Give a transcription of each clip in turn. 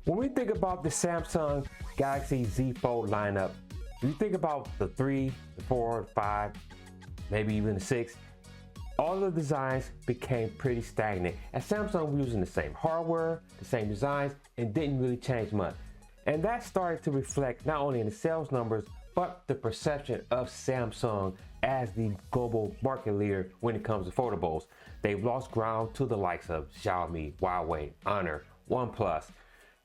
When we think about the Samsung Galaxy Z Fold lineup, if you think about the 3, the 4, the 5, maybe even the 6, all the designs became pretty stagnant. At Samsung, we're using the same hardware, the same designs, and didn't really change much. And that started to reflect not only in the sales numbers, but the perception of Samsung as the global market leader when it comes to foldables. They've lost ground to the likes of Xiaomi, Huawei, Honor, OnePlus.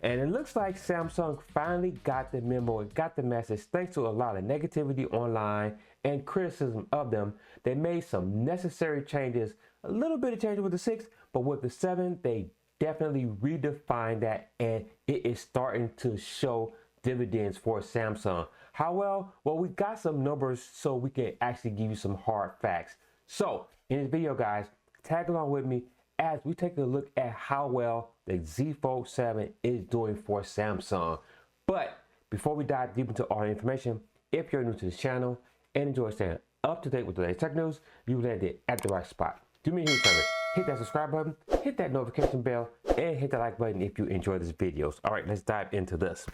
And it looks like Samsung finally got the memo and got the message. Thanks to a lot of negativity online and criticism of them, they made some necessary changes, a little bit of changes with the 6, but with the 7, they definitely redefined that, and it is starting to show dividends for Samsung. How well? Well, we got some numbers so we can actually give you some hard facts. So in this video, guys, tag along with me as we take a look at how well the Z Fold 7 is doing for Samsung. But before we dive deep into all the information, if you're new to this channel and enjoy staying up to date with the latest tech news, you landed at the right spot. Do me a huge favor, hit that subscribe button, hit that notification bell, and hit the like button if you enjoy these videos. All right, let's dive into this.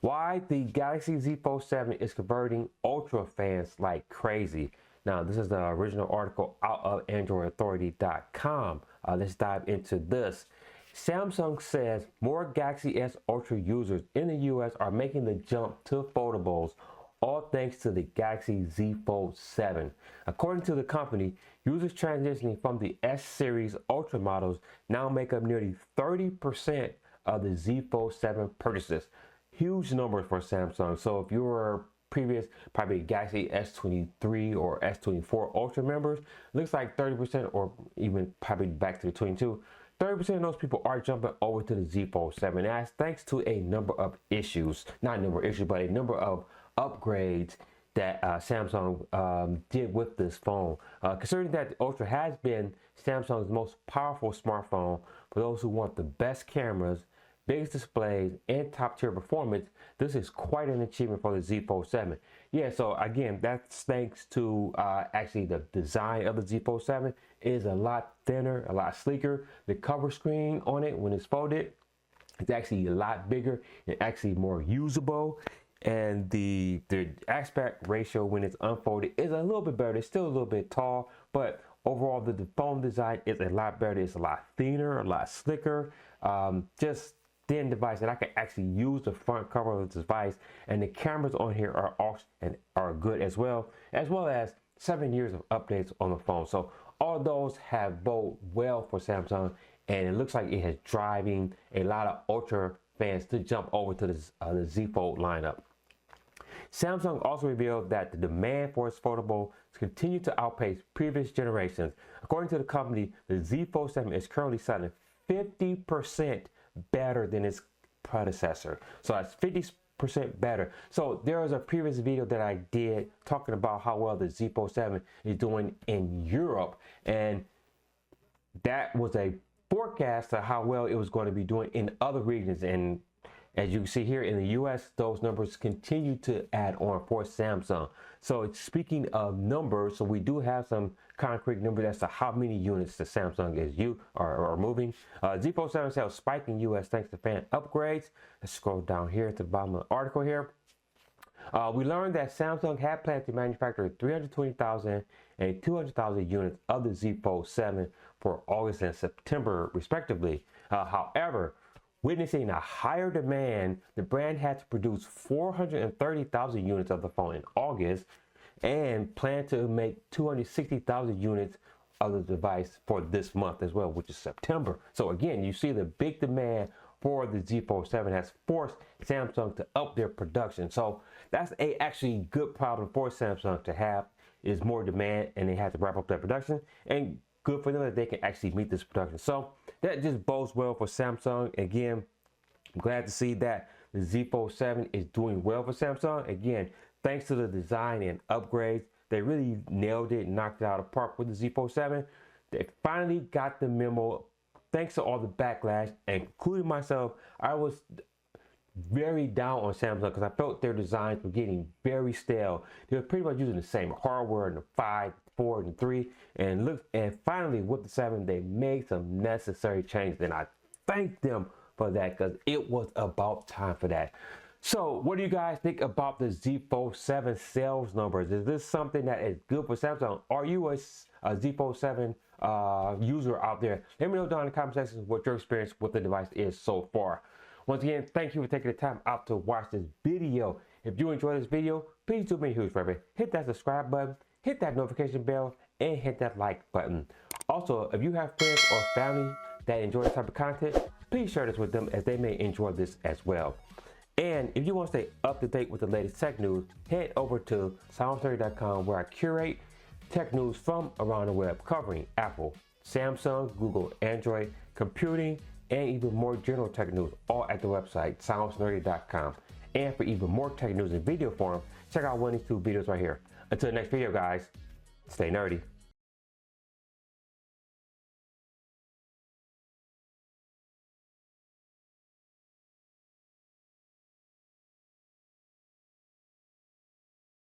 Why the Galaxy Z Fold 7 is converting Ultra fans like crazy. Now, this is the original article out of AndroidAuthority.com. Let's dive into this. Samsung says more Galaxy S Ultra users in the US are making the jump to foldables, all thanks to the Galaxy Z Fold 7. According to the company, users transitioning from the S series Ultra models now make up nearly 30% of the Z Fold 7 purchases. Huge numbers for Samsung. So if you were previous probably Galaxy S23 or S24 Ultra members, looks like 30%, or even probably back to the 22, 30% of those people are jumping over to the Z Fold 7. That's thanks to a number of issues, not a number of issues, but a number of upgrades that Samsung did with this phone. Considering that the Ultra has been Samsung's most powerful smartphone for those who want the best cameras, biggest displays, and top tier performance, this is quite an achievement for the Z Fold 7. Yeah, so again, that's thanks to actually the design of the Z Fold 7 is a lot thinner, a lot sleeker. The cover screen on it, when it's folded, it's actually a lot bigger and actually more usable. And the aspect ratio when it's unfolded is a little bit better. It's still a little bit tall, but overall the phone design is a lot better. It's a lot thinner, a lot slicker. Just thin device that I can actually use the front cover of the device, and the cameras on here are awesome and are good as well as 7 years of updates on the phone. So all those have bode well for Samsung, and it looks like it is driving a lot of Ultra fans to jump over to the Z Fold lineup. Samsung also revealed that the demand for its foldables continue to outpace previous generations. According to the company, the Z Fold 7 is currently selling 50% better than its predecessor. So that's 50% better. So there was a previous video that I did talking about how well the Z Fold 7 is doing in Europe, and that was a forecast of how well it was going to be doing in other regions. And as you can see here in the US, those numbers continue to add on for Samsung. So speaking of numbers, so we do have some concrete numbers as to how many units the Samsung is are moving. Z Fold 7 sales spike in US thanks to fan upgrades. Let's scroll down here to the bottom of the article here. We learned that Samsung had planned to manufacture 320,000 and 200,000 units of the Z Fold 7 for August and September respectively. However, witnessing a higher demand, the brand had to produce 430,000 units of the phone in August and plan to make 260,000 units of the device for this month as well, which is September. So again, you see the big demand for the Z Fold 7 has forced Samsung to up their production. So that's a actually good problem for Samsung to have, is more demand, and they have to wrap up their production, and good for them that they can actually meet this production. So that just bodes well for Samsung. Again, I'm glad to see that the Z Fold 7 is doing well for Samsung. Again, thanks to the design and upgrades, they really nailed it, knocked it out of the park with the Z Fold 7. They finally got the memo. Thanks to all the backlash, including myself, I was very down on Samsung because I felt their designs were getting very stale. They were pretty much using the same hardware in the 5, 4, and 3, and finally with the 7, they made some necessary changes, and I thank them for that, because it was about time for that. So what do you guys think about the Z Fold 7 sales numbers? Is this something that is good for Samsung? Are you a Z Fold 7 user out there? Let me know down in the comment section what your experience with the device is so far. Once again, thank you for taking the time out to watch this video. If you enjoyed this video, please do me a huge favor. Hit that subscribe button, hit that notification bell, and hit that like button. Also, if you have friends or family that enjoy this type of content, please share this with them as they may enjoy this as well. And if you want to stay up to date with the latest tech news, head over to soaring.com, where I curate tech news from around the web covering Apple, Samsung, Google, Android, computing, and even more general tech news, all at the website soaring.com. And for even more tech news in video form, check out one of these two videos right here. Until the next video, guys, stay nerdy.